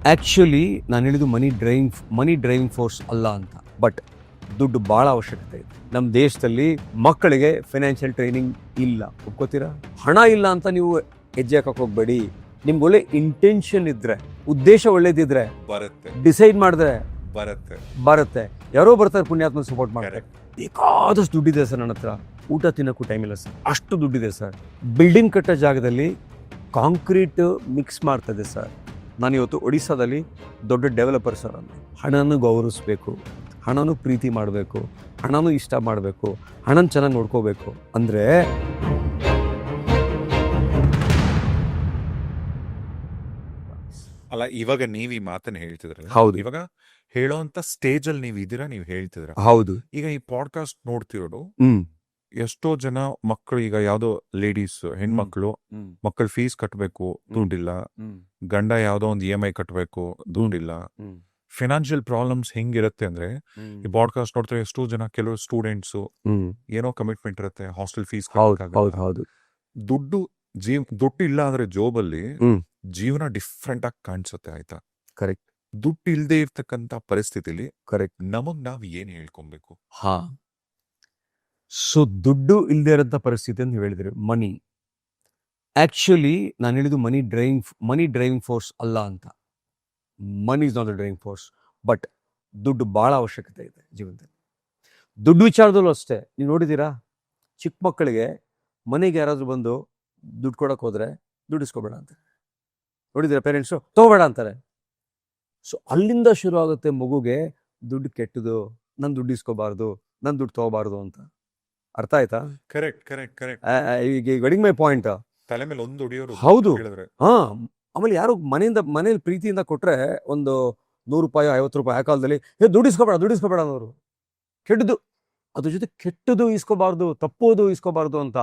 Actually ನಾನು ಹೇಳಿದ್ದು ಮನಿ driving force ಅಲ್ಲ ಅಂತ. ಬಟ್ ದುಡ್ಡು ಭಾಳ ಅವಶ್ಯಕತೆ ಇದೆ ನಮ್ಮ ದೇಶದಲ್ಲಿ. ಮಕ್ಕಳಿಗೆ ಫೈನಾನ್ಷಿಯಲ್ ಟ್ರೈನಿಂಗ್ ಇಲ್ಲ, ಒಪ್ಕೋತೀರಾ? ಹಣ ಇಲ್ಲ ಅಂತ ನೀವು ಹೆಜ್ಜೆ ಹಾಕಕ್ಕೆ ಹೋಗ್ಬೇಡಿ. ನಿಮ್ಗೆ ಒಳ್ಳೆ ಇಂಟೆನ್ಷನ್ ಇದ್ರೆ, ಉದ್ದೇಶ ಒಳ್ಳೇದಿದ್ರೆ ಬರುತ್ತೆ, ಡಿಸೈಡ್ ಮಾಡಿದ್ರೆ ಬರುತ್ತೆ. ಯಾರೋ ಬರ್ತಾರೆ, ಪುಣ್ಯಾತ್ಮ ಸಪೋರ್ಟ್ ಮಾಡ್ತಾರೆ. ಬೇಕಾದಷ್ಟು ದುಡ್ಡಿದೆ ಸರ್ ನನ್ನ ಹತ್ರ, ಊಟ ತಿನ್ನೋಕ್ಕೂ ಟೈಮ್ ಇಲ್ಲ ಸರ್, ಅಷ್ಟು ದುಡ್ಡಿದೆ ಸರ್. ಬಿಲ್ಡಿಂಗ್ ಕಟ್ಟೋ ಜಾಗದಲ್ಲಿ ಕಾಂಕ್ರೀಟ್ ಮಿಕ್ಸ್ ಮಾಡ್ತದೆ ಸರ್. ನಾನು ಇವತ್ತು ಒಡಿಸ್ಸಾದಲ್ಲಿ ದೊಡ್ಡ ಡೆವಲಪರ್ ಸರ್. ಅಲ್ಲಿ ಹಣನೂ ಗೌರವಿಸ್ಬೇಕು, ಹಣನೂ ಪ್ರೀತಿ ಮಾಡಬೇಕು, ಹಣನೂ ಇಷ್ಟ ಮಾಡಬೇಕು, ಹಣನ ಚೆನ್ನಾಗಿ ನೋಡ್ಕೋಬೇಕು. ಅಂದರೆ ಅಲ್ಲ, ಇವಾಗ ನೀವ್ ಈ ಮಾತನ್ನ ಹೇಳ್ತಿದ್ರಲ್ಲ, ಹೌದು. ಇವಾಗ ಹೇಳೋಂತ ಸ್ಟೇಜ್ ಅಲ್ಲಿ ನೀವ್ ಇದೀರಾ, ನೀವ್ ಹೇಳ್ತಿದ್ರ. ಹೌದು. ಈಗ ಈ ಪಾಡ್ಕಾಸ್ಟ್ ನೋಡ್ತಿರೋದು ಹ್ಮ್ ಎಷ್ಟೋ ಜನ ಮಕ್ಕಳು, ಈಗ ಯಾವ್ದೋ ಲೇಡೀಸ್, ಹೆಣ್ಮಕ್ಳು ಮಕ್ಕಳ ಫೀಸ್ ಕಟ್ಟಬೇಕು, ದುಡ್ಡಿಲ್ಲ. ಗಂಡ ಯಾವ್ದೋ ಒಂದು EMI ಕಟ್ಟಬೇಕು, ದುಡ್ಡಿಲ್ಲ. ಫಿನಾನ್ಷಿಯಲ್ ಪ್ರಾಬ್ಲಮ್ಸ್ ಹೆಂಗಿರುತ್ತೆ ಅಂದ್ರೆ, ಈ ಪಾಡ್ಕಾಸ್ಟ್ ನೋಡ್ತಾರೆ ಎಷ್ಟೋ ಜನ, ಕೆಲವು ಸ್ಟೂಡೆಂಟ್ಸ್ ಏನೋ ಕಮಿಟ್ಮೆಂಟ್ ಇರುತ್ತೆ, ಹಾಸ್ಟೆಲ್ ಫೀಸ್ ಹೌದು. ದುಡ್ಡು ಇಲ್ಲ ಅಂದ್ರೆ ಜೋಬಲ್ಲಿ ಜೀವನ ಡಿಫ್ರೆಂಟ್ ಆಗಿ ಕಾಣಿಸುತ್ತೆ, ಆಯ್ತಾ? ಕರೆಕ್ಟ್. ದುಡ್ಡು ಇಲ್ಲದೆ ಇರ್ತಕ್ಕಂತ ಪರಿಸ್ಥಿತಿಲಿ ಕರೆಕ್ಟ್. ನಮಗ್ ನಾವ್ ಏನ್ ಹೇಳ್ಕೊಬೇಕು? ಹಾ, ಸೊ ದುಡ್ಡು ಇಲ್ಲದೆ ಇರೋಂಥ ಪರಿಸ್ಥಿತಿ ಅಂತ ಹೇಳಿದ್ರಿ. ಮನಿ, ಆ್ಯಕ್ಚುಲಿ ನಾನು ಹೇಳಿದ್ದು ಮನಿ ಡ್ರೈವಿಂಗ್ ಫೋರ್ಸ್ ಅಲ್ಲ ಅಂತ. Money is not the driving force. But ದುಡ್ಡು ಭಾಳ ಅವಶ್ಯಕತೆ ಇದೆ ಜೀವನದಲ್ಲಿ. ದುಡ್ಡು ವಿಚಾರದಲ್ಲೂ ಅಷ್ಟೇ. ನೀವು ನೋಡಿದ್ದೀರಾ, ಚಿಕ್ಕ ಮಕ್ಕಳಿಗೆ ಮನೆಗೆ ಯಾರಾದರೂ ಬಂದು ದುಡ್ಡು ಕೊಡೋಕೆ ಹೋದರೆ ದುಡ್ಡು ಇಸ್ಕೊಬೇಡ ಅಂತಾರೆ. ನೋಡಿದ್ದೀರಾ? ಪೇರೆಂಟ್ಸು ತೊಗೋಬೇಡ ಅಂತಾರೆ. ಸೊ ಅಲ್ಲಿಂದ ಶುರು ಆಗುತ್ತೆ ಮಗುಗೆ ದುಡ್ಡು ಕೆಟ್ಟದು, ನನ್ನ ದುಡ್ಡು ಇಸ್ಕೋಬಾರ್ದು, ನನ್ನ ದುಡ್ಡು ತೊಗೋಬಾರ್ದು ಅಂತ. ಅರ್ಥ ಆಯ್ತಾ? ಕರೆಕ್ಟ್. ಈಗ ವೆಡಿಂಗ್ ಮೈ ಪಾಯಿಂಟ್. ತಲೆ ಮೇಲೆ ಒಂದು ಹೊಡಿಯೋರು. ಹೌದು. ಹೇಳಿದ್ರೆ ಆಮೇಲೆ ಯಾರು ಮನೇಲಿ ಪ್ರೀತಿಯಿಂದ ಕೊಟ್ರೆ ಒಂದು 100 ರೂಪಾಯಿ 50 ರೂಪಾಯಿ, ಆ ಕಾಲದಲ್ಲಿ ದುಡ್ಡು ಇಸ್ಕೋಬೇಡ ಅನ್ನೋರು. ಕೆಟ್ಟದು, ಅದ್ರ ಜೊತೆ ಕೆಟ್ಟದು ಇಸ್ಕೋಬಾರ್ದು, ತಪ್ಪೋದು ಇಸ್ಕೋಬಾರ್ದು ಅಂತ.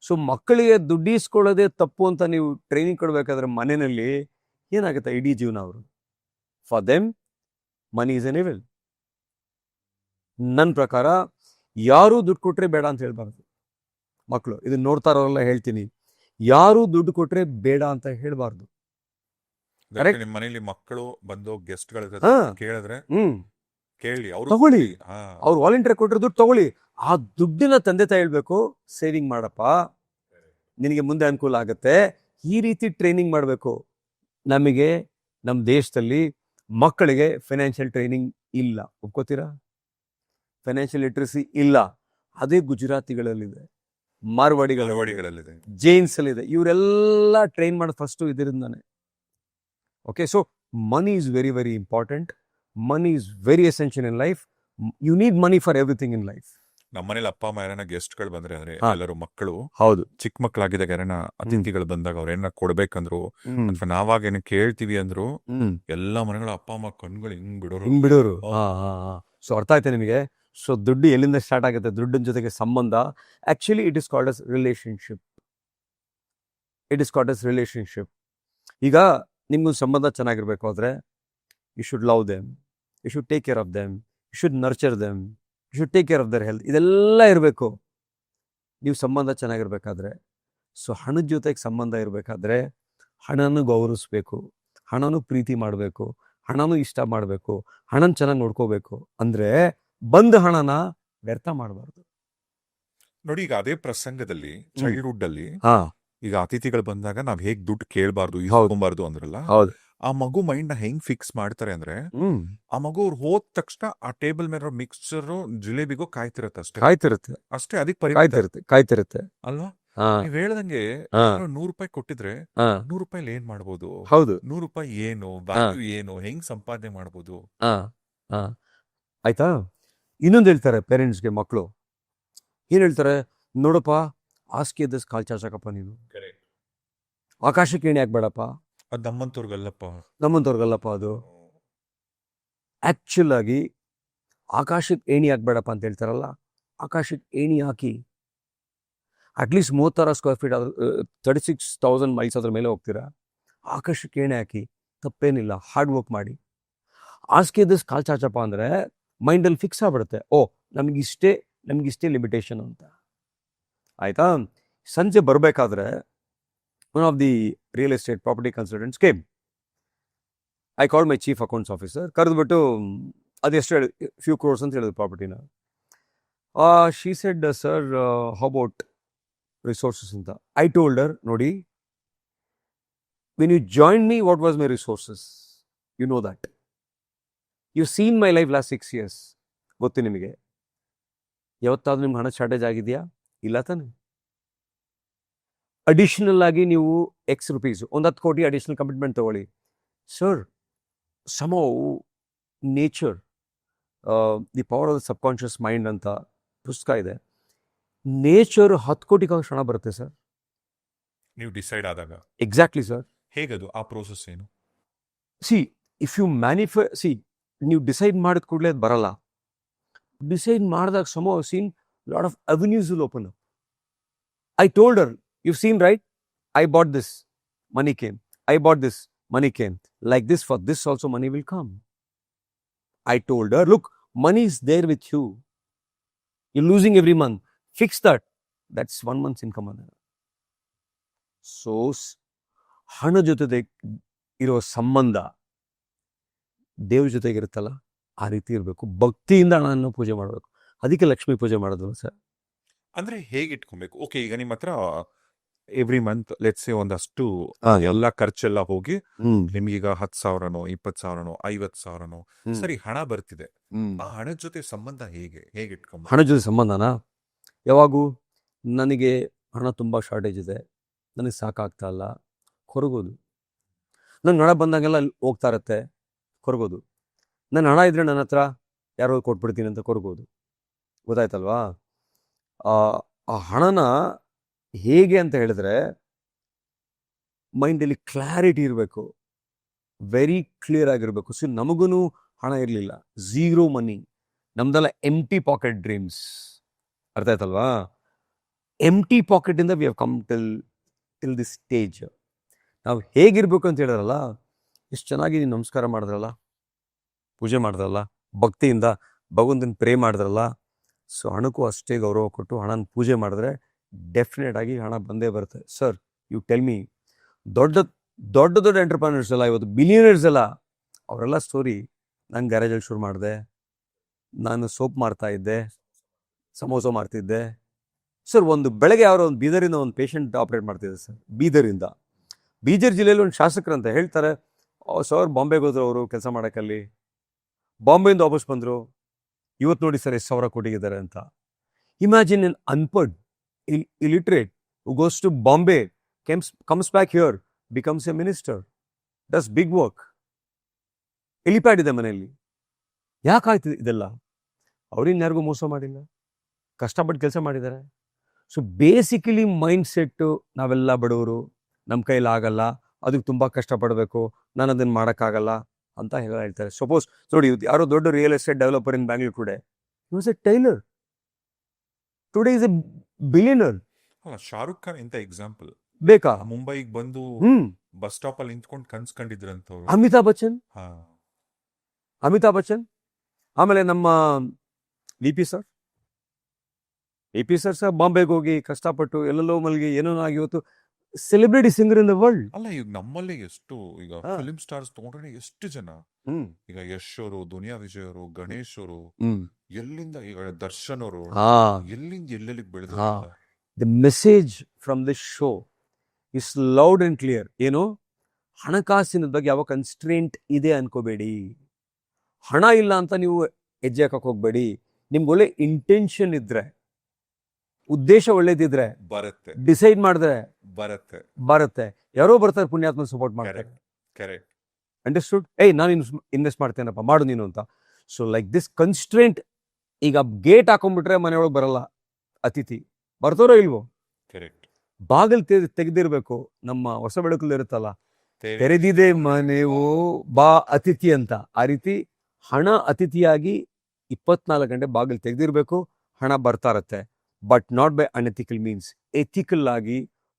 ಸೊ ಮಕ್ಕಳಿಗೆ ದುಡ್ಡು ಇಸ್ಕೊಳ್ಳೋದೇ ತಪ್ಪು ಅಂತ ನೀವು ಟ್ರೈನಿಂಗ್ ಕೊಡ್ಬೇಕಾದ್ರೆ ಮನೆಯಲ್ಲಿ ಏನಾಗುತ್ತೆ ಇಡೀ ಜೀವನ ಅವರು? For them money is N evil. ನನ್ನ ಪ್ರಕಾರ ಯಾರೂ ದುಡ್ಡು ಕೊಟ್ರೆ ಬೇಡ ಅಂತ ಹೇಳ್ಬಾರ್ದು ಮಕ್ಕಳು. ಇದನ್ನ ನೋಡ್ತಾ ಇರೋರೆಲ್ಲ ಹೇಳ್ತೀನಿ, ಯಾರು ದುಡ್ಡು ಕೊಟ್ರೆ ಬೇಡ ಅಂತ ಹೇಳ್ಬಾರ್ದು. ನಿಮ್ ಮನೇಲಿ ಮಕ್ಕಳು ಬಂದು ಗೆಸ್ಟ್ ಗಳ ಕೇಳಿದ್ರೆ ಕೇಳಿ, ಅವ್ರು ತಗೊಳ್ಳಿ. ಅವ್ರು ವಾಲಂಟಿಯರ್ ಕೊಟ್ಟರೆ ದುಡ್ಡು ತಗೊಳ್ಳಿ. ಆ ದುಡ್ಡಿನ ತಂದೆ ತಾಯಿ ಹೇಳ್ಬೇಕು, ಸೇವಿಂಗ್ ಮಾಡಪ್ಪ, ನಿನಗೆ ಮುಂದೆ ಅನುಕೂಲ ಆಗುತ್ತೆ. ಈ ರೀತಿ ಟ್ರೈನಿಂಗ್ ಮಾಡಬೇಕು. ನಮಗೆ ನಮ್ಮ ದೇಶದಲ್ಲಿ ಮಕ್ಕಳಿಗೆ ಫೈನಾನ್ಷಿಯಲ್ ಟ್ರೈನಿಂಗ್ ಇಲ್ಲ, ಒಪ್ಕೋತೀರಾ? ಫೈನಾನ್ಷಿಯಲ್ ಲಿಟ್ರಸಿ ಇಲ್ಲ. ಅದೇ ಗುಜರಾತಿಗಳಲ್ಲಿದೆ, ಮಾರ್ವಾಡಿಗಳಲ್ಲಿದೆ, ಜೈನ್ಸ್ ಅಲ್ಲಿದೆ. ಇವರೆಲ್ಲ ಟ್ರೈನ್ ಮಾಡೋದು ಫಸ್ಟು ಇದರಿಂದಾನೆ. Okay, so money is very very important. Money is very essential in life. You need money for everything in life. ನಮ್ಮ ಮನೇಲಿ ಅಪ್ಪ ಅಮ್ಮ ಯಾರನ್ನ ಗೆಸ್ಟ್ ಗಳು ಬಂದ್ರೆ, ಅಂದ್ರೆ ಎಲ್ಲರೂ ಮಕ್ಕಳು, ಹೌದು, ಚಿಕ್ಕ ಮಕ್ಕಳಾಗಿದ್ದಾಗ ಯಾರನ್ನ ಅತಿಥಿಗಳು ಬಂದಾಗ ಅವ್ರ ಏನ ಕೊಡ್ಬೇಕಂದ್ರು ಅಥವಾ ನಾವಾಗ ಏನ ಕೇಳ್ತೀವಿ ಅಂದ್ರು, ಎಲ್ಲ ಮನೆಗಳ ಅಪ್ಪ ಅಮ್ಮ ಕಣ್ಗಳು ಹಿಂಗ್ ಬಿಡೋರು. ಸೊ ಅರ್ಥ ಆಯ್ತಾ ನಿಮಗೆ? ಸೊ ದುಡ್ಡು ಎಲ್ಲಿಂದ ಸ್ಟಾರ್ಟ್ ಆಗುತ್ತೆ? ದುಡ್ಡಿನ ಜೊತೆಗೆ ಸಂಬಂಧ. Actually it is called as relationship. ಈಗ ನಿಮ್ಗೊಂದು ಸಂಬಂಧ ಚೆನ್ನಾಗಿರ್ಬೇಕು ಆದರೆ you should love them, you should take care of them, you should nurture them, you should take care of their health. ಇದೆಲ್ಲ ಇರಬೇಕು ನೀವು ಸಂಬಂಧ ಚೆನ್ನಾಗಿರ್ಬೇಕಾದ್ರೆ. ಸೊ ಹಣದ ಜೊತೆಗೆ ಸಂಬಂಧ ಇರಬೇಕಾದ್ರೆ ಹಣನೂ ಗೌರವಿಸ್ಬೇಕು, ಹಣನೂ ಪ್ರೀತಿ ಮಾಡಬೇಕು, ಹಣನೂ ಇಷ್ಟ ಮಾಡಬೇಕು, ಹಣನ ಚೆನ್ನಾಗಿ ನೋಡ್ಕೋಬೇಕು. ಅಂದರೆ ಬಂದ ಹಣನ ವ್ಯರ್ಥ ಮಾಡಬಾರ್ದು. ನೋಡಿ, ಈಗ ಅದೇ ಪ್ರಸಂಗದಲ್ಲಿ ಚೈಲ್ಡ್ಹುಡ್ ಅಲ್ಲಿ ಈಗ ಅತಿಥಿಗಳು ಬಂದಾಗ ನಾವ್ ಹೇಗ್ ದುಡ್ಡು ಕೇಳಬಾರ್ದು, ಇಸ್ಕೊಂಬಾರ್ದು ಅಂದ್ರಲ್ಲ, ಆ ಮಗು ಮೈಂಡ್ ನ ಹೆಂಗ್ ಫಿಕ್ಸ್ ಮಾಡ್ತಾರೆ ಅಂದ್ರೆ, ಆ ಮಗು ಅವ್ರು ಹೋದ ತಕ್ಷಣ ಆ ಟೇಬಲ್ ಮೇಲೆ ಮಿಕ್ಸ್ಚರ್ ಜಿಲೇಬಿಗೋ ಕಾಯ್ತಿರತ್ತೆ ಅಷ್ಟೇ. ಅದಕ್ಕೆ ಕಾಯ್ತಿರುತ್ತೆ ಅಲ್ವಾ? ನೀವ್ ಹೇಳ್ದಂಗೆ 100 ರೂಪಾಯಿ ಕೊಟ್ಟಿದ್ರೆ 100 ರೂಪಾಯಿ ಏನ್ ಮಾಡ್ಬೋದು? ಹೌದು. 100 ರೂಪಾಯಿ ಏನು ವ್ಯಾಲ್ಯೂ, ಏನು ಹೆಂಗ್ ಸಂಪಾದನೆ ಮಾಡ್ಬೋದು? ಆಯ್ತಾ? ಇನ್ನೊಂದು ಹೇಳ್ತಾರೆ ಪೇರೆಂಟ್ಸ್ಗೆ ಮಕ್ಕಳು, ಏನ್ ಹೇಳ್ತಾರೆ? ನೋಡಪ್ಪ, ಹಾಸಿಗೆ ಎದ್ದಸ್ ಕಾಲ್ ಚಾಚಕಪ್ಪ, ನೀನು ಆಕಾಶಕ್ಕೆ ಏಣಿ ಹಾಕ್ಬೇಡಪ್ಪ. ಅದು ನಮ್ಮಂತವ್ರಿಗಲ್ಲಪ್ಪ. ಅದು ಆಕ್ಚುಲ್ ಆಗಿ ಆಕಾಶಕ್ಕೆ ಏಣಿ ಹಾಕ್ಬೇಡಪ್ಪ ಅಂತ ಹೇಳ್ತಾರಲ್ಲ, ಆಕಾಶಕ್ಕೆ ಏಣಿ ಹಾಕಿ ಅಟ್ಲೀಸ್ಟ್ 36 ಸ್ಕ್ವೇರ್ ಫೀಟ್ 36,000 ಮೈಲ್ಸ್ ಅದ್ರ ಮೇಲೆ ಹೋಗ್ತೀರಾ. ಆಕಾಶಕ್ಕೆ ಏಣಿ ಹಾಕಿ ತಪ್ಪೇನಿಲ್ಲ, ಹಾರ್ಡ್ ವರ್ಕ್ ಮಾಡಿ. ಹಾಸಿಗೆ ಎದ್ದಸ್ ಕಾಲ್ ಚಾಚಪ್ಪ ಅಂದರೆ ಮೈಂಡಲ್ಲಿ ಫಿಕ್ಸ್ ಆಗ್ಬಿಡುತ್ತೆ, ಓ ನಮಗಿಷ್ಟೇ ಲಿಮಿಟೇಷನ್ ಅಂತ. ಆಯ್ತಾ? ಸಂಜೆ ಬರಬೇಕಾದ್ರೆ one of the real estate property consultants came. I called my chief accounts officer, ಕರೆದ್ಬಿಟ್ಟು ಅದೆಷ್ಟು ಹೇಳಿ ಫ್ಯೂ ಕ್ರೋರ್ಸ್ ಅಂತ ಹೇಳಿದ್ರು ಪ್ರಾಪರ್ಟಿನ. She said sir how about resources ಅಂತ. ಐ ಟೋಲ್ಡ್ ಹರ್, ನೋಡಿ, when you join me what was my resources, you know that. You seen my life last 6 years, ಗೊತ್ತು ನಿಮಗೆ. ಯಾವತ್ತಾದ್ರೂ ನಿಮ್ಗೆ ಹಣ ಶಾರ್ಟೇಜ್ ಆಗಿದೆಯಾ? ಇಲ್ಲ ತಾನೆ. ಅಡಿಷನಲ್ ಆಗಿ ನೀವು X rupees 10 ಕೋಟಿ ಅಡಿಷನಲ್ ಕಮಿಟ್ಮೆಂಟ್ ತಗೊಳ್ಳಿ. Sir, ಸಮೌ nature, the power of the subconscious mind ಅಂತ ಪುಸ್ತಕ ಇದೆ. ನೇಚರ್ 10 ಕೋಟಿಗೆ ಹಣ ಬರುತ್ತೆ ಸರ್, ನೀವು ಡಿಸೈಡ್ ಆದಾಗ. Exactly sir. ಹೇಗದು, ಆ ಪ್ರೋಸೆಸ್ ಏನು? ಸಿ, ಇಫ್ ಯು ನೀವು ಡಿಸೈಡ್ ಮಾಡಿದ ಕೂಡಲೇ ಅದು ಬರಲ್ಲ. ಡಿಸೈಡ್ ಮಾಡಿದಾಗ ಸಮೌ seen lot of avenues will open up. I told her, you've seen, right? I bought this, money came. I bought this, money came. Like this, for this also money will come. I told her, look, money is there with you. You're losing every month. Fix that. That's 1 month's income. So, ಹಣ ಜೊತೆ ಇರೋ ಸಂಬಂಧ ದೇವ್ರ ಜೊತೆಗೆ ಇರುತ್ತಲ್ಲ, ಆ ರೀತಿ ಇರಬೇಕು. ಭಕ್ತಿಯಿಂದ ಹಣವನ್ನು ಪೂಜೆ ಮಾಡಬೇಕು. ಅದಕ್ಕೆ ಲಕ್ಷ್ಮೀ ಪೂಜೆ ಮಾಡೋದು ಸರ್. ಅಂದ್ರೆ ಹೇಗೆ ಇಟ್ಕೊಬೇಕು? ಓಕೆ, ಈಗ ನಿಮ್ಮ ಹತ್ರ ಎವ್ರಿ ಮಂತ್ ಲೆಟ್ಸ್ ಸೇ ಒಂದಷ್ಟು ಎಲ್ಲ ಖರ್ಚೆಲ್ಲ ಹೋಗಿ ನಿಮ್ಗೀಗ 10,000ನೋ 20,000ನೋ 50,000ನೋ ಸರಿ ಹಣ ಬರ್ತಿದೆ. ಆ ಹಣದ ಜೊತೆ ಸಂಬಂಧ ಹೇಗೆ ಇಟ್ಕೊಂಬ? ಹಣ ಜೊತೆ ಸಂಬಂಧನ ಯಾವಾಗೂ ನನಗೆ ಹಣ ತುಂಬ ಶಾರ್ಟೇಜ್ ಇದೆ, ನನಗೆ ಸಾಕಾಗ್ತಾ ಇಲ್ಲ, ಕೊರಗೋದು. ನಂಗೆ ಹಣ ಬಂದಾಗೆಲ್ಲ ಹೋಗ್ತಾ ಇರತ್ತೆ, ಕೊರಗೋದು. ನನ್ನ ಹಣ ಇದ್ರೆ ನನ್ನ ಹತ್ರ ಯಾರೋ ಕೊಟ್ಬಿಡ್ತೀನಿ ಅಂತ ಕೊರಗೋದು. ಗೊತ್ತಾಯ್ತಲ್ವಾ? ಆ ಹಣನ ಹೇಗೆ ಅಂತ ಹೇಳಿದ್ರೆ, ಮೈಂಡಲ್ಲಿ ಕ್ಲಾರಿಟಿ ಇರಬೇಕು, ವೆರಿ ಕ್ಲಿಯರ್ ಆಗಿರಬೇಕು. ಸೊ ನಮಗೂ ಹಣ ಇರಲಿಲ್ಲ, ಝೀರೋ ಮನಿ, ನಮ್ದೆಲ್ಲ ಎಂಟಿ ಪಾಕೆಟ್ ಡ್ರೀಮ್ಸ್. ಅರ್ಥ ಆಯ್ತಲ್ವಾ? ಎಂಟಿ ಪಾಕೆಟಿಂದ we have come till this stage. ನಾವು ಹೇಗಿರ್ಬೇಕು ಅಂತ ಹೇಳಿದ್ರಲ್ಲ, ಎಷ್ಟು ಚೆನ್ನಾಗಿ ನೀವು ನಮಸ್ಕಾರ ಮಾಡಿದ್ರಲ್ಲ, ಪೂಜೆ ಮಾಡಿದ್ರಲ್ಲ, ಭಕ್ತಿಯಿಂದ ಭಗವಂತನ ಪ್ರೇ ಮಾಡಿದ್ರಲ್ಲ. ಸೊ ಹಣಕ್ಕೂ ಅಷ್ಟೇ ಗೌರವ ಕೊಟ್ಟು ಹಣನ ಪೂಜೆ ಮಾಡಿದ್ರೆ ಡೆಫಿನೆಟ್ ಆಗಿ ಹಣ ಬಂದೇ ಬರುತ್ತೆ. ಸರ್, ಯು ಟೆಲ್ ಮೀ, ದೊಡ್ಡ ಎಂಟರ್ಪ್ರನರ್ಸ್ ಎಲ್ಲ, ಇವತ್ತು ಬಿಲಿಯನರ್ಸ್ ಎಲ್ಲ, ಅವರೆಲ್ಲ ಸ್ಟೋರಿ, ನಾನು ಗ್ಯಾರೇಜಲ್ಲಿ ಶುರು ಮಾಡಿದೆ, ನಾನು ಸೋಪ್ ಮಾರ್ತಾ ಇದ್ದೆ, ಸಮೋಸ ಮಾರ್ತಿದ್ದೆ. ಸರ್, ಒಂದು ಬೆಳಗ್ಗೆ ಯಾರೋ ಒಂದು ಬೀದರಿಂದ ಒಂದು ಪೇಷಂಟ್ ಆಪ್ರೇಟ್ ಮಾಡ್ತಿದ್ದೆ ಸರ್, ಬೀದರ್ ಜಿಲ್ಲೆಯಲ್ಲಿ ಒಂದು ಶಾಸಕರಂತ ಹೇಳ್ತಾರೆ, ಸರ್ ಬಾಂಬೆಗೆ ಹೋದ್ರು ಅವರು ಕೆಲಸ ಮಾಡೋಕ್ಕಲ್ಲಿ, ಬಾಂಬೆಯಿಂದ ವಾಪಸ್ ಬಂದರು, ಇವತ್ತು ನೋಡಿ ಸರ್ ಎಷ್ಟು 1,000 ಕೋಟಿಗಿದ್ದಾರೆ ಅಂತ. ಇಮ್ಯಾಜಿನ್ ಎನ್ ಅನ್ಪಡ್, illiterate who goes to Bombay, comes back here, becomes a minister, does big work. Helipad ಇದೆ ಮನೆಯಲ್ಲಿ. ಯಾಕಾಯ್ತು ಇದೆಲ್ಲ? ಅವ್ರಿನ್ಯಾರಿಗೂ ಮೋಸ ಮಾಡಿಲ್ಲ, ಕಷ್ಟಪಟ್ಟು ಕೆಲಸ ಮಾಡಿದ್ದಾರೆ. ಸೊ ಬೇಸಿಕಲಿ ಮೈಂಡ್ ಸೆಟ್ಟು, ನಾವೆಲ್ಲ ಬಡವರು, ನಮ್ಮ ಕೈಲಾಗಲ್ಲ, ಅದಕ್ಕೆ ತುಂಬ ಕಷ್ಟಪಡಬೇಕು, ನಾನು ಅದನ್ನು ಮಾಡೋಕ್ಕಾಗಲ್ಲ ಅಂತ ಹೇಳ್ತಾರೆ. ಸಪೋಸ್ ನೋಡಿ, ಯಾರೋ ದೊಡ್ಡ real estate developer in Bangalore today, he was a tailor. Today is a billionaire. Shahrukh Khan ಇಂತ ಎಕ್ಸಾಂಪಲ್ ಬೇಕಾ? ಮುಂಬೈಗೆ ಬಂದು ಬಸ್ ಸ್ಟಾಪ್ ಅಲ್ಲಿ ನಿಂತ್ಕೊಂಡು ಕನ್ಸ್ಕೊಂಡಿದ್ರಂತವ್ರು. ಅಮಿತಾಬ್ ಬಚ್ಚನ್, ಆಮೇಲೆ ನಮ್ಮ ವಿ ಪಿ ಸರ್ ಸಹ ಬಾಂಬೆಗೆ ಹೋಗಿ ಕಷ್ಟಪಟ್ಟು ಎಲ್ಲೆಲ್ಲೋ ಮಲ್ಗಿ ಏನೋ ಆಗಿ ಇವತ್ತು celebrity singer in the world. ಅಲ್ಲ, ಈಗ ನಮ್ಮಲ್ಲಿ ಎಷ್ಟು ಈಗ ಫಿಲ್ಮ್ ಸ್ಟಾರ್ಸ್ ತಗೊಂಡ್ರೆ ಎಷ್ಟು ಜನ, ಈಗ ಯಶ್ ಅವರು, ದುನಿಯಾ ವಿಜಯ್ ಅವರು, ಗಣೇಶ್ ಅವರು, ಎಲ್ಲಿಂದ ಈಗ ದರ್ಶನ್ ಅವರು, ಎಲ್ಲಿಂದ ಎಲ್ಲೆಲ್ಲಿಗೆ ಬೆಳೆದ. The message from this show is loud and clear. ಏನು, ಹಣಕಾಸಿನ ಬಗ್ಗೆ ಯಾವ ಕನ್ಸ್ಟ್ರೇಂಟ್ ಇದೆ ಅನ್ಕೋಬೇಡಿ. ಹಣ ಇಲ್ಲ ಅಂತ ನೀವು ಹೆಜ್ಜೆ ಹಾಕಕ್ ಹೋಗ್ಬೇಡಿ. ನಿಮ್ಗೆ ಒಳ್ಳೆ ಇಂಟೆನ್ಷನ್ ಇದ್ರೆ, ಉದ್ದೇಶ ಒಳ್ಳೇದಿದ್ರೆ ಬರುತ್ತೆ, ಡಿಸೈಡ್ ಮಾಡಿದ್ರೆ ಬರುತ್ತೆ. ಯಾರೋ ಬರ್ತಾರೆ ಪುಣ್ಯಾತ್ಮ ಸಪೋರ್ಟ್ ಮಾಡ್ತಾರೆ. ಅಂಡರ್ಸ್ಟುಡ್? ನಾನು ಇನ್ವೆಸ್ಟ್ ಮಾಡ್ತೇನಪ್ಪ, ಮಾಡು ನೀನು ಅಂತ. So like this constraint. ಈಗ ಗೇಟ್ ಹಾಕೊಂಡ್ಬಿಟ್ರೆ ಮನೆಯೊಳಗೆ ಬರಲ್ಲ ಅತಿಥಿ, ಬರ್ತಾರೋ ಇಲ್ವೋ? ಬಾಗಿಲು ತೆಗೆದಿರ್ಬೇಕು. ನಮ್ಮ ಹೊಸ ಬೆಳಕಲ್ಲಿ ಇರುತ್ತಲ್ಲ, ತೆರೆದಿದೆ ಮನೆಯೋ ಬಾ ಅತಿಥಿ ಅಂತ. ಆ ರೀತಿ ಹಣ ಅತಿಥಿಯಾಗಿ 24 ಗಂಟೆ ಬಾಗಿಲು ತೆಗೆದಿರ್ಬೇಕು, ಹಣ ಬರ್ತಾ ಇರತ್ತೆ. But not by unethical means. Ethical ಆಗಿ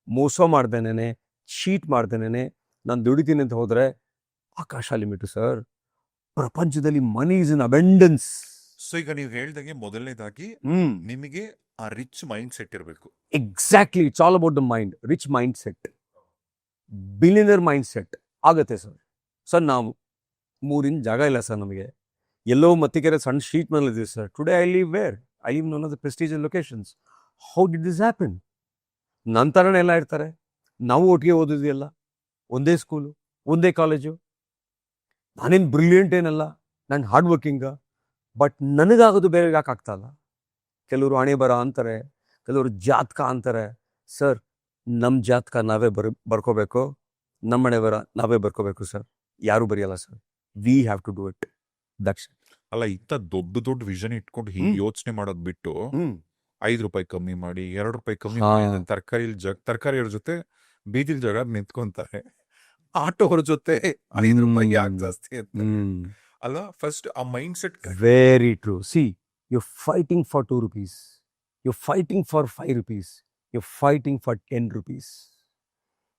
ಮೋಸ ಮಾಡ್ದೇನೆ, ಚೀಟ್ ಮಾಡ್ದೇನೆ ನಾನು ದುಡಿತೀನಿ ಅಂತ ಹೋದ್ರೆ ಆಕಾಶ ಲಿಮಿಟ್ ಸರ್. ಪ್ರಪಂಚದಲ್ಲಿ money is in abundance. So ಈಗ ನೀವು ಹೇಳ್ದಂಗೆ ಮೊದಲನೇದಾಗಿ ನಿಮಗೆ ಆ ರಿಚ್ ಮೈಂಡ್ ಸೆಟ್ ಇರಬೇಕು. Exactly, it's all about the mind. Rich mind set, billionaire mind set ಆಗುತ್ತೆ ಸರ್. ನಾವು 3 ಇಂಚ್ ಜಾಗ ಇಲ್ಲ ಸರ್ ನಮಗೆ. ಎಲ್ಲೋ ಮತ್ತಿಕೆರೆ ಸಣ್ಣ ಶೀಟ್ ಮೇಲೆ ಇದ್ದೀವಿ sir. Today I live where? I live in one of the prestigious locations. How did this happen? ನನ್ನ ಥರನೇ ಎಲ್ಲ ಇರ್ತಾರೆ. ನಾವು ಒಟ್ಟಿಗೆ ಓದಿದ್ವಿಲ್ಲ, ಒಂದೇ ಸ್ಕೂಲು, ಒಂದೇ ಕಾಲೇಜು. ನಾನೇನು ಬ್ರಿಲಿಯಂಟ್ ಏನಲ್ಲ, ನಾನು ಹಾರ್ಡ್ ವರ್ಕಿಂಗ. ಬಟ್ ನನಗಾಗೋದು ಬೇರೆ ಯಾಕೆ ಆಗ್ತಾ ಇಲ್ಲ? ಕೆಲವರು ಹಣೆ ಬರ ಅಂತಾರೆ, ಕೆಲವರು ಜಾತಕ ಅಂತಾರೆ. ಸರ್, ನಮ್ಮ ಜಾತಕ ನಾವೇ ಬರ್ಕೋಬೇಕು, ನಮ್ಮ ಹಣೆ ಬರ ನಾವೇ ಬರ್ಕೋಬೇಕು ಸರ್. ಯಾರು ಬರೆಯಲ್ಲ sir. We have to do it. That's it. ಅಲ್ಲ, ಇಂಥ ದೊಡ್ಡ ವಿಷನ್ ಇಟ್ಕೊಂಡು ಹೀಗೆ ಯೋಚನೆ ಮಾಡೋದ್ ಬಿಟ್ಟು 5 ರೂಪಾಯಿ ಕಮ್ಮಿ ಮಾಡಿ, 2 ರೂಪಾಯಿ ಕಮ್ಮಿ ಮಾಡಿ, ತರಕಾರಿಯವ್ರ ಜೊತೆ ಬೀದಿಲ್ ಜಗ ನಿಂತ್ಕೊಂತಾರೆ. ಆಟೋವ್ರ ಜೊತೆ 5 ರೂಪಾಯಿ ಯಾಕೆ ಜಾಸ್ತಿ ಅಂತ ಅಲ್ಲ. ಫಸ್ಟ್ ಆ mindset. Very true. See, you fighting for 2 rupees, you fighting for 5 rupees, you fighting for 10 rupees.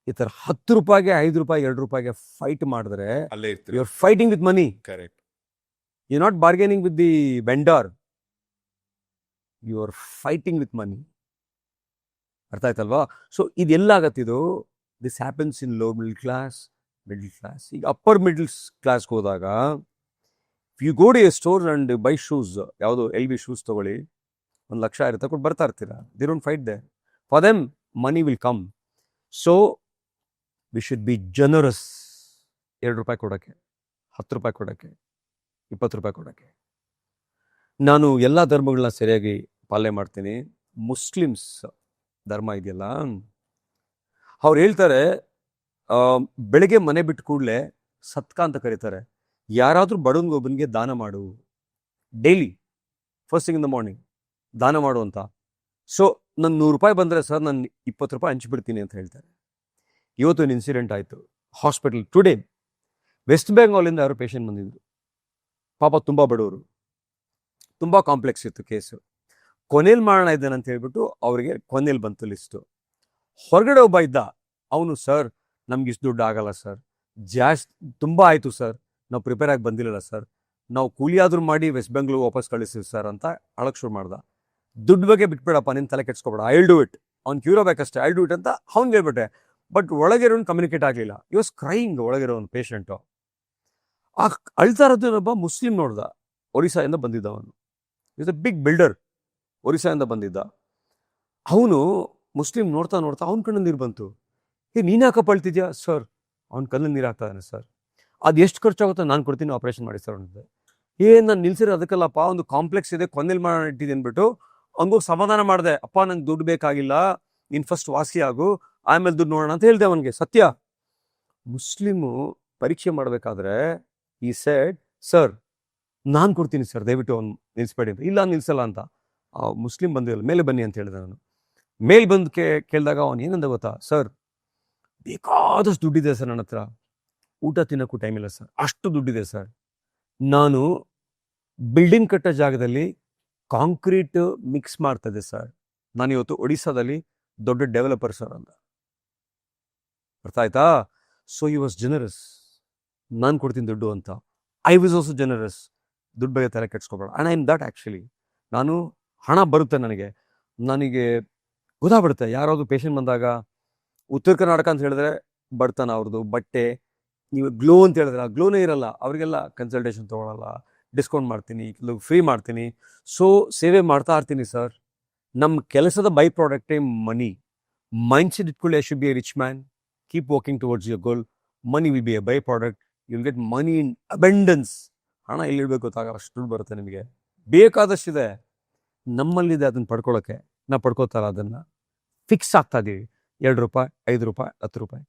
ಈ ಥರ 10 ರೂಪಾಯಿಗೆ 5 ರೂಪಾಯಿ 2 ರೂಪಾಯಿಗೆ ಫೈಟ್ ಮಾಡಿದ್ರೆ ಅಲ್ಲೇ you are fighting with money. Correct. You not bargaining with the vendor, you are fighting with money. ಅರ್ಥ ಆಯ್ತಲ್ವಾ? So ಇದೆಲ್ಲಾಗತ್ತಿದು. This happens in low middle class, middle class. ಈಗ ಅಪ್ಪರ್ ಮಿಡಲ್ ಕ್ಲಾಸ್ಗೆ ಹೋದಾಗ you go to a store and buy shoes, ಯಾವುದು LV shoes ತಗೊಳ್ಳಿ, 1 ಲಕ್ಷ ಇರುತ್ತೆ, ಕೊಟ್ಟು ಬರ್ತಾ ಇರ್ತೀರಾ. They don't fight they. For them money will come. So we should be generous. 2 ರೂಪಾಯಿ ಕೊಡೋಕ್ಕೆ, 10 ರೂಪಾಯಿ ಕೊಡೋಕ್ಕೆ, 20 ರೂಪಾಯಿ ಕೊಡೋಕ್ಕೆ. ನಾನು ಎಲ್ಲ ಧರ್ಮಗಳನ್ನ ಸರಿಯಾಗಿ ಪಾಲನೆ ಮಾಡ್ತೀನಿ. ಮುಸ್ಲಿಮ್ಸ್ ಧರ್ಮ ಇದೆಯಲ್ಲ, ಅವ್ರು ಹೇಳ್ತಾರೆ ಬೆಳಗ್ಗೆ ಮನೆ ಬಿಟ್ಟು ಕೂಡಲೇ ಸತ್ಕ ಅಂತ ಕರೀತಾರೆ. ಯಾರಾದರೂ ಬಡವನಿಗೊಬ್ಬನಿಗೆ ದಾನ ಮಾಡು, daily first thing in the morning ದಾನ ಮಾಡು ಅಂತ. ಸೊ ನನ್ನ 100 ರೂಪಾಯಿ ಬಂದರೆ ಸರ್, ನಾನು 20 ರೂಪಾಯಿ ಹಂಚಿಬಿಡ್ತೀನಿ ಅಂತ ಹೇಳ್ತಾರೆ. ಇವತ್ತು ಒಂದು ಇನ್ಸಿಡೆಂಟ್ ಆಯಿತು ಹಾಸ್ಪಿಟಲ್. ಟುಡೇ ವೆಸ್ಟ್ ಬೆಂಗಾಲಿಂದ ಯಾರೋ ಪೇಷಂಟ್ ಬಂದಿದ್ರು. ಪಾಪ ತುಂಬ ಬಡವರು, ತುಂಬ ಕಾಂಪ್ಲೆಕ್ಸ್ ಇತ್ತು ಕೇಸು. ಕೊನೆಯಲ್ಲಿ ಮಾಡೋಣ ಇದ್ದಾನೆ ಅಂತ ಹೇಳ್ಬಿಟ್ಟು ಅವರಿಗೆ ಕೊನೆಯಲ್ಲಿ ಬಂತು ಲಿಸ್ಟು. ಹೊರಗಡೆ ಒಬ್ಬ ಇದ್ದ, ಅವನು ಸರ್ ನಮ್ಗೆ ಇಷ್ಟು ದುಡ್ಡು ಆಗಲ್ಲ ಸರ್, ಜಾಸ್ತಿ ತುಂಬ ಆಯಿತು ಸರ್, ನಾವು ಪ್ರಿಪೇರ್ ಆಗಿ ಬಂದಿರಲಿಲ್ಲ ಸರ್, ನಾವು ಕೂಲಿ ಆದರೂ ಮಾಡಿ ವೆಸ್ಟ್ ಬೆಂಗ್ಳೂರು ವಾಪಸ್ ಕಳಿಸ್ತೀವಿ ಸರ್ ಅಂತ ಅಳಕ್ಕೆ ಶುರು ಮಾಡ್ದ. ದುಡ್ಡು ಬಗ್ಗೆ ಬಿಟ್ಬೇಡಪ್ಪ, ನಿನ್ನ ತಲೆ ಕೆಡ್ಸ್ಕೊಬೇಡ, ಐ ವಿಲ್ ಡೂ ಇಟ್. ಅವ್ನು ಕ್ಯೂರ್ ಆಗಬೇಕಷ್ಟೇ, ಐ ವಿಲ್ ಡೂ ಇಟ್ ಅಂತ ಅವ್ನಿಗೆ ಹೇಳ್ಬಿಟ್ಟೆ. ಬಟ್ ಒಳಗಿರೋನು ಕಮ್ಯುನಿಕೇಟ್ ಆಗಲಿಲ್ಲ. He was crying. ಒಳಗಿರೋ ಒಂದು ಪೇಷಂಟು ಆ ಅಳ್ತಾ ಇರೋದನ್ನೊಬ್ಬ ಮುಸ್ಲಿಂ ನೋಡ್ದ. ಒರಿಸ್ಸಾಯಿಂದ ಬಂದಿದ್ದ ಅವನು. Is a big builder. ಒರಿಸ್ಸಾಯಿಂದ ಬಂದಿದ್ದ ಅವನು. ಮುಸ್ಲಿಂ ನೋಡ್ತಾ ನೋಡ್ತಾ ಅವ್ನ ಕಣ್ಣಲ್ಲಿ ನೀರು ಬಂತು. ನೀನು ಯಾಕಪ್ಪ ಅಳ್ತಿದ್ಯಾ? ಸರ್, ಅವ್ನ ಕಣ್ಣಲ್ಲಿ ನೀರು ಹಾಕ್ತಾ ಇದ್ದಾನೆ ಸರ್, ಅದು ಎಷ್ಟು ಖರ್ಚಾಗುತ್ತೋ ನಾನು ಕೊಡ್ತೀನಿ, ಆಪ್ರೇಷನ್ ಮಾಡಿ ಸರ್ ಅಂತಿದ್ದೆ. ನಾನು ನಿಲ್ಸಿರೋ ಅದಕ್ಕಲ್ಲಪ್ಪ, ಒಂದು ಕಾಂಪ್ಲೆಕ್ಸ್ ಇದೆ, ಕೊನೆಯಲ್ಲಿ ಮಾಡೋಣ ಇಟ್ಟಿದ್ದೀನಿ ಅಂದ್ಬಿಟ್ಟು ಹಂಗೋಗಿ ಸಮಾಧಾನ ಮಾಡಿದೆ. ಅಪ್ಪ ನಂಗೆ ದುಡ್ಡು ಬೇಕಾಗಿಲ್ಲ, ನೀನು ಫಸ್ಟ್ ವಾಸಿ ಆಗು, ಆಮೇಲೆ ದುಡ್ಡು ನೋಡೋಣ ಅಂತ ಹೇಳ್ದೆ ಅವನಿಗೆ. ಸತ್ಯ. ಮುಸ್ಲಿಮು ಪರೀಕ್ಷೆ ಮಾಡಬೇಕಾದ್ರೆ ಈ ಸೆಡ್, ಸರ್ ನಾನು ಕೊಡ್ತೀನಿ ಸರ್, ದಯವಿಟ್ಟು ಅವ್ನು ನಿಲ್ಲಿಸ್ಬೇಡಿ ಅಂತ. ಇಲ್ಲ ನಿಲ್ಸಲ್ಲ ಅಂತ. ಮುಸ್ಲಿಂ ಬಂದಿರಲ್ಲ, ಮೇಲೆ ಬನ್ನಿ ಅಂತ ಹೇಳಿದೆ ನಾನು. ಮೇಲೆ ಬಂದು ಕೇಳಿದಾಗ ಅವನು ಏನಂದ ಗೊತ್ತಾ? ಸರ್, ಬೇಕಾದಷ್ಟು ದುಡ್ಡಿದೆ ಸರ್ ನನ್ನ ಹತ್ರ, ಊಟ ತಿನ್ನೋಕ್ಕೂ ಟೈಮ್ ಇಲ್ಲ ಸರ್, ಅಷ್ಟು ದುಡ್ಡಿದೆ ಸರ್. ನಾನು ಬಿಲ್ಡಿಂಗ್ ಕಟ್ಟೋ ಜಾಗದಲ್ಲಿ ಕಾಂಕ್ರೀಟ್ ಮಿಕ್ಸ್ ಮಾಡ್ತಾ ಇದ್ದೆ ಸರ್. ನಾನು ಇವತ್ತು ಒಡಿಸ್ಸಾದಲ್ಲಿ ದೊಡ್ಡ ಡೆವಲಪರ್ ಸರ್ ಅಂತ. ಅರ್ಥ ಆಯ್ತಾ? So you was generous. ನಾನು ಕೊಡ್ತೀನಿ ದುಡ್ಡು ಅಂತ. I was also generous. ದುಡ್ಡು ಬಗ್ಗೆ ತಲೆ ಕೆಡ್ಸ್ಕೊಬೇಡ. And I am that actually. ನಾನು ಹಣ ಬರುತ್ತೆ ನನಗೆ ಗೊತ್ತಾಗ್ಬಿಡುತ್ತೆ. ಯಾರಾದರೂ ಪೇಷಂಟ್ ಬಂದಾಗ ಉತ್ತರ ಕರ್ನಾಟಕ ಅಂತ ಹೇಳಿದ್ರೆ ಬಡತನ ಅವ್ರದ್ದು, ಬಟ್ಟೆ. ನೀವು ಗ್ಲೋ ಅಂತ ಹೇಳಿದ್ರೆ ಗ್ಲೋನೇ ಇರಲ್ಲ. ಅವರಿಗೆಲ್ಲ ಕನ್ಸಲ್ಟೇಷನ್ ತೊಗೊಳಲ್ಲ, ಡಿಸ್ಕೌಂಟ್ ಮಾಡ್ತೀನಿ, ಕೆಲವು ಫ್ರೀ ಮಾಡ್ತೀನಿ. ಸೊ ಸೇವೆ ಮಾಡ್ತಾ ಇರ್ತೀನಿ ಸರ್. ನಮ್ಮ ಕೆಲಸದ ಬೈ ಪ್ರಾಡಕ್ಟೇ ಮನಿ. ಮೈಂಡ್ ಸೆಟ್ ಇಟ್ಕೊಳ್ಳಿ, I should be a rich man. Keep walking towards your goal. Money will be a byproduct. You will get money in abundance. ಹಣ ಎಲ್ಲಿಡ್ಬೇಕು ಗೊತ್ತಾಗಲ್ಲ, ಅಷ್ಟು ದುಡ್ಡು ಬರುತ್ತೆ ನಿಮಗೆ. ಬೇಕಾದಷ್ಟಿದೆ, ನಮ್ಮಲ್ಲಿದೆ ಅದನ್ನು ಪಡ್ಕೊಳ್ಳೋಕ್ಕೆ. ನಾವು ಪಡ್ಕೋತಾರ ಅದನ್ನು ಫಿಕ್ಸ್ ಆಗ್ತಾ ಇದ್ದೀವಿ. 2 ರೂಪಾಯಿ, 5 ರೂಪಾಯಿ, 10 ರೂಪಾಯಿ.